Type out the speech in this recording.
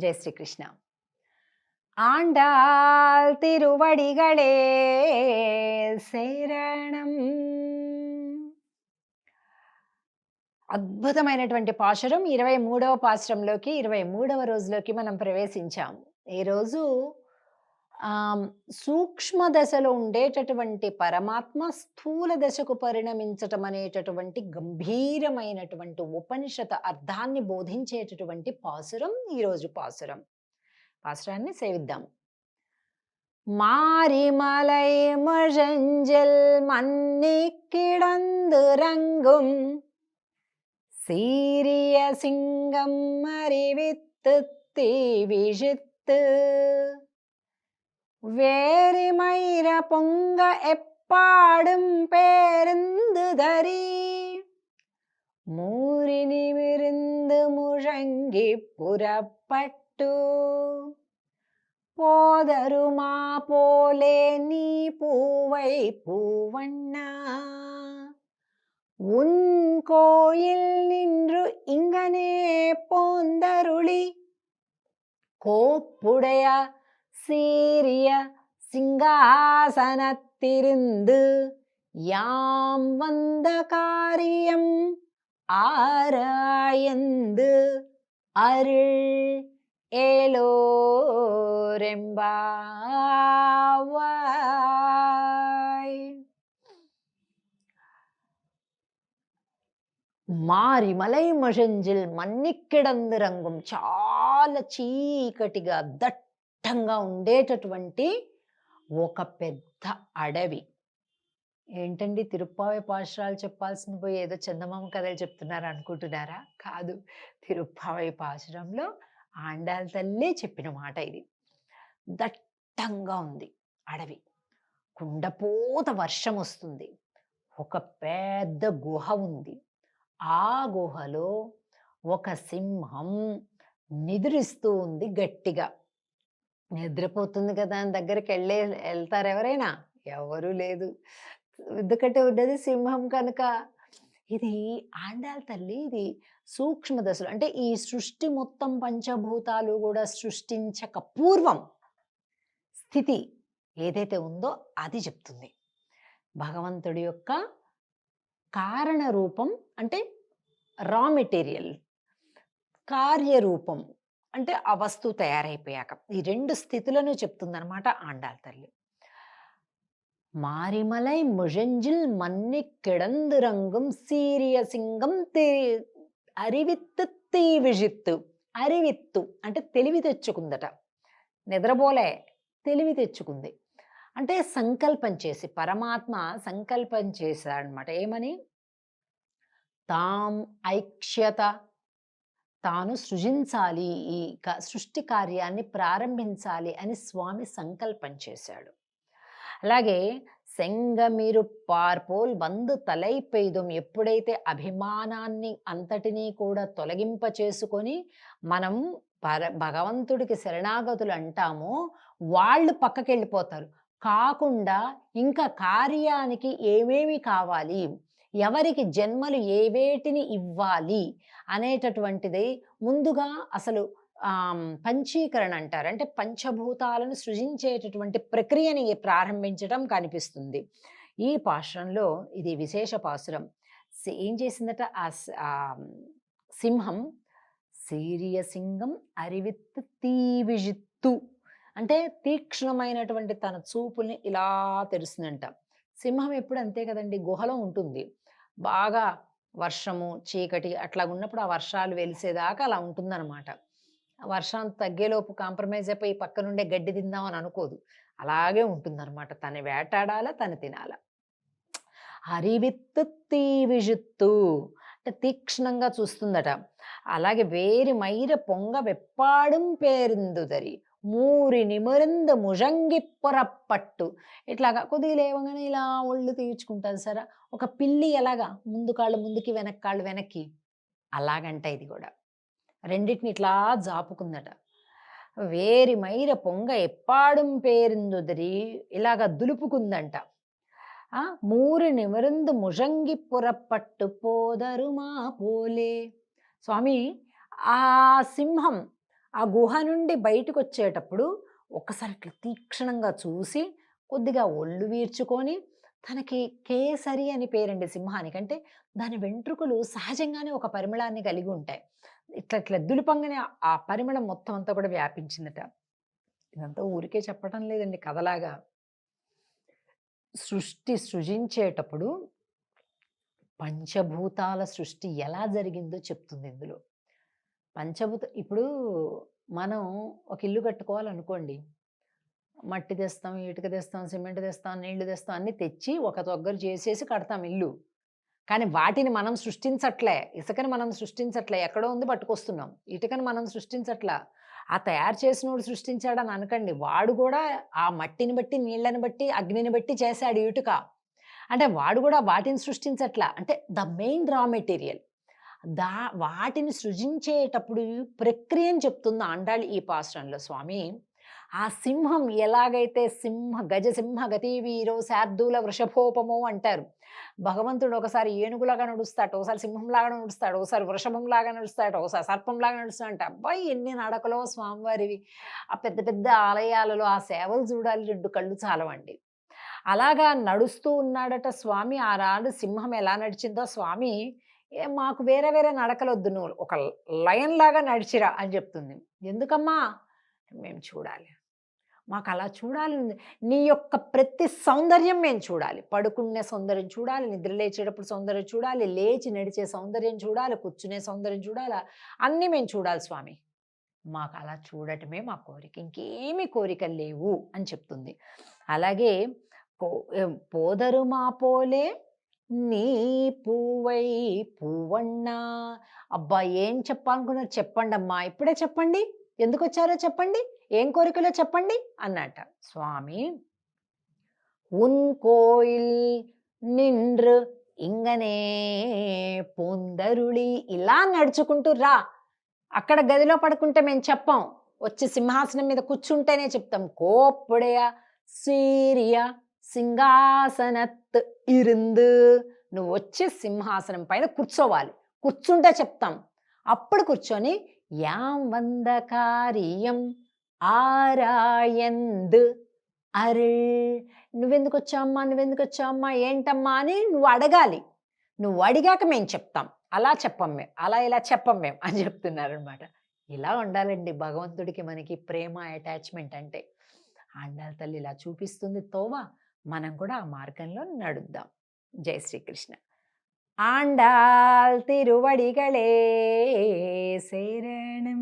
జై శ్రీకృష్ణ. ఆండాల్ తిరువడిగళే శరణం. అద్భుతమైనటువంటి పాశురం 23వ పాశురంలోకి 23వ రోజులోకి మనం ప్రవేశించాము. ఈరోజు సూక్ష్మ దశలో ఉండేటటువంటి పరమాత్మ స్థూల దశకు పరిణమించటం అనేటటువంటి గంభీరమైనటువంటి ఉపనిషత్ అర్థాన్ని బోధించేటటువంటి పాశురం ఈరోజు పాశురం. పాశురాన్ని సేవిద్దాం. மாரிமலை மழஞ்சல் மன்னி கிடந்து ரங்கும் சீரிய சிங்கம் அறிவித்து தீவிழித்து வேரிமயிர பொங்க எப்பாடும் பேருந்து தரி மூரி நிமிர்ந்து முழங்கி புறப்பட்டு போதருமா போலே நீ பூவை பூவண்ணா உன் கோயில் நின்று இங்கனே போந்தருளி கோப்புடைய சீரிய சிங்காசனத்திருந்து யாம் வந்த காரியம் ஆராயந்து அருள் ఏలోరెంబావాయ్. మారిమలై మషంజిల్ మన్నిక్కిడందు రంగం, చాలా చీకటిగా దట్టంగా ఉండేటటువంటి ఒక పెద్ద అడవి. ఏంటండి తిరుప్పావై పాశురాలు చెప్పాల్సిన పోయి ఏదో చందమామ కథలు చెప్తున్నారు అనుకుంటున్నారా? కాదు, తిరుప్పావై పాశురంలో ఆండాల్ తల్లే చెప్పిన మాట ఇది. దట్టంగా ఉంది అడవి, కుండపోత వర్షం వస్తుంది, ఒక పెద్ద గుహ ఉంది. ఆ గుహలో ఒక సింహం నిద్రిస్తూ ఉంది గట్టిగా. నిద్రపోతుంది కదా అని దగ్గరికి వెళ్తారు ఎవరైనా? ఎవరూ లేదు, ఎందుకంటే ఉన్నది సింహం కనుక. ఇది ఆండాల్ తల్లి, ఇది సూక్ష్మ దశలు, అంటే ఈ సృష్టి మొత్తం పంచభూతాలు కూడా సృష్టించక పూర్వం స్థితి ఏదైతే ఉందో అది చెప్తుంది. భగవంతుడి యొక్క కారణ రూపం అంటే రా మెటీరియల్, కార్యరూపం అంటే ఆ వస్తువు తయారైపోయాక ఈ రెండు స్థితులను చెప్తుందన్నమాట ఆండాల్ తల్లి. మారిమలై ముழஞ்சில் మన్ని కిడందు రంగం సీరియ సింగం అరివిత్తు తీవిజిత్తు. అరివిత్తు అంటే తెలివి తెచ్చుకుందట, నిద్రపోలే, తెలివి తెచ్చుకుంది. అంటే సంకల్పం చేసి, పరమాత్మ సంకల్పం చేశాడనమాట. ఏమని? తాం ఐక్ష్యత, తాను సృజించాలి, ఈ సృష్టి కార్యాన్ని ప్రారంభించాలి అని స్వామి సంకల్పం చేశాడు. అలాగే సెంగమిరు పార్పోల్ బందు తలై పెయ్దుం, ఎప్పుడైతే అభిమానాన్ని అంతటినీ కూడా తొలగింప చేసుకొని మనం భగవంతుడికి శరణాగతులు అంటామో వాళ్ళు పక్కకి వెళ్ళిపోతారు. కాకుండా ఇంకా కార్యానికి ఏమేమి కావాలి, ఎవరికి జన్మలు ఏవేటిని ఇవ్వాలి అనేటటువంటిది ముందుగా అసలు పంచీకరణ అంటారు. అంటే పంచభూతాలను సృజించేటటువంటి ప్రక్రియని ప్రారంభించడం కనిపిస్తుంది ఈ పాశురంలో. ఇది విశేష పాశురం. ఏం చేసిందట ఆ సింహం? సీరియ సింగం అరివిత్తు తీవిజిత్తు అంటే తీక్ష్ణమైనటువంటి తన చూపుల్ని ఇలా తెరుస్తుందంట. సింహం ఎప్పుడు అంతే కదండి, గుహలో ఉంటుంది. బాగా వర్షము చీకటి అట్లా ఉన్నప్పుడు ఆ వర్షాలు వెలిసేదాకా అలా ఉంటుందన్నమాట. వర్షం తగ్గేలోపు కాంప్రమైజ్ అయిపోయి పక్క నుండే గడ్డి తిందామని అనుకోదు, అలాగే ఉంటుందన్నమాట. తను వేటాడాల, తను తినాల. అరివిత్తు తీవిజిత్తు అంటే తీక్ష్ణంగా చూస్తుందట. అలాగే వేరి మైర పొంగ వెప్పాడం పేరిందుదరి మూరి నిమరింద ముజంగి పొరపట్టు. ఇట్లాగా కొద్దిగా లేవగానే ఇలా ఒళ్ళు తీర్చుకుంటుంది సరే, ఒక పిల్లి ఎలాగా ముందు కాళ్ళు ముందుకి వెనక్కి కాళ్ళు వెనక్కి, అలాగంట ఇది కూడా రెండింటిని ఇట్లా జాపుకుందట. వేరి మైర పొంగ ఎప్పాడం పేరిందుదరి ఇలాగ దులుపుకుందంట. మూరి నిమరిందు ముజంగి పురపట్టు పోదరు మా పోలే. స్వామి, ఆ సింహం ఆ గుహ నుండి బయటకొచ్చేటప్పుడు ఒక్కసారి ఇట్లా తీక్షణంగా చూసి, కొద్దిగా ఒళ్ళు వీర్చుకొని, తనకి కేసరి అని పేరండి సింహానికి. అంటే దాని వెంట్రుకలు సహజంగానే ఒక పరిమళాన్ని కలిగి ఉంటాయి. ఇట్లా ఇట్లా దులుపంగానే ఆ పరిమళం మొత్తం అంతా కూడా వ్యాపించిందట. ఇదంతా ఊరికే చెప్పటం లేదండి కథలాగా. సృజించేటప్పుడు పంచభూతాల సృష్టి ఎలా జరిగిందో చెప్తుంది ఇందులో. ఇప్పుడు మనం ఒక ఇల్లు కట్టుకోవాలనుకోండి. మట్టి తెస్తాం, ఇటుక తెస్తాం, సిమెంట్ తెస్తాం, నీళ్లు తెస్తాం అన్నీ తెచ్చి ఒక దగ్గర చేసేసి కడతాం ఇల్లు. కానీ వాటిని మనం సృష్టించట్లే. ఇసుకని మనం సృష్టించట్లే. ఎక్కడో ఉంది పట్టుకొస్తున్నాం. ఇటుకని మనం సృష్టించట్లా. ఆ తయారు చేసినోడు సృష్టించాడని అనకండి. వాడు కూడా ఆ మట్టిని బట్టి, నీళ్ళని బట్టి, అగ్నిని బట్టి చేశాడు ఇటుక. అంటే వాడు కూడా వాటిని సృష్టించట్లా. అంటే ద మెయిన్ రా మెటీరియల్. వాటిని సృజించేటప్పుడు ప్రక్రియని చెప్తుంది ఆండాళ్ ఈ పాసురంలో స్వామి. ఆ సింహం ఎలాగైతే గజసింహ గతి వీరో శార్దూల వృషభోపమో అంటారు. భగవంతుడు ఒకసారి ఏనుగులాగా నడుస్తాడు, ఒకసారి సింహంలాగా నడుస్తాడు, ఒకసారి వృషభంలాగా నడుస్తాడు, ఒకసారి సర్పంలాగా నడుస్తాడంట. అబ్బాయి ఎన్ని నడకలో స్వామివారివి! ఆ పెద్ద పెద్ద ఆలయాలలో ఆ సేవలు చూడాలి, 2 కళ్ళు చాలవండి. అలాగా నడుస్తూ ఉన్నాడట స్వామి. ఆ రాడు సింహం ఎలా నడిచిందో స్వామి, మాకు వేరే వేరే నడకలొద్దు, నువ్వు ఒక లయన్ లాగా నడిచిరా అని చెప్తుంది. ఎందుకమ్మా? మేము చూడాలి, మాకు అలా చూడాలని, నీ యొక్క ప్రతి సౌందర్యం మేము చూడాలి. పడుకునే సౌందర్యం చూడాలి, నిద్ర లేచేటప్పుడు సౌందర్యం చూడాలి, లేచి నడిచే సౌందర్యం చూడాలి, కూర్చునే సౌందర్యం చూడాలి, అన్నీ మేము చూడాలి స్వామి. మాకు అలా చూడటమే మా కోరిక, ఇంకేమీ కోరికలు లేవు అని చెప్తుంది. అలాగే పోదరు మా పోలే నీ పువ్వై పువ్వన్నా. అబ్బా ఏం చెప్పాలనుకున్నారు చెప్పండి అమ్మా, ఇప్పుడే చెప్పండి, ఎందుకు వచ్చారో చెప్పండి, ఏం కోరికలో చెప్పండి అన్నట స్వామి. ఉన్ కోయిల్ నిండ్రు ఇంగనే పొందరుళి. ఇలా నడుచుకుంటూ రా, అక్కడ గదిలో పడుకుంటే మేము చెప్పాం, వచ్చి సింహాసనం మీద కూర్చుంటేనే చెప్తాం. కోప్పుడయ సీరియ సింహాసనత్ ఇరుందు. నువ్వు వచ్చి సింహాసనం పైన కూర్చోవాలి, కూర్చుంటే చెప్తాం. అప్పుడు కూర్చొని యాం వంద కార్యం ఆరాయంద్ అరుళ్. నువ్వెందుకు వచ్చావమ్మా, నువ్వెందుకు వచ్చావమ్మా, ఏంటమ్మా అని నువ్వు అడగాలి. నువ్వు అడిగాక మేము చెప్తాం, అలా చెప్పం మేము, అలా ఇలా చెప్పం మేము అని చెప్తున్నారనమాట. ఇలా ఉండాలండి భగవంతుడికి మనకి ప్రేమ, అటాచ్మెంట్ అంటే. ఆండాళ్ తల్లి ఇలా చూపిస్తుంది తోవ, మనం కూడా ఆ మార్గంలో నడుద్దాం. జై శ్రీకృష్ణ. ఆండాళ్ తిరువడిగళే శరణం.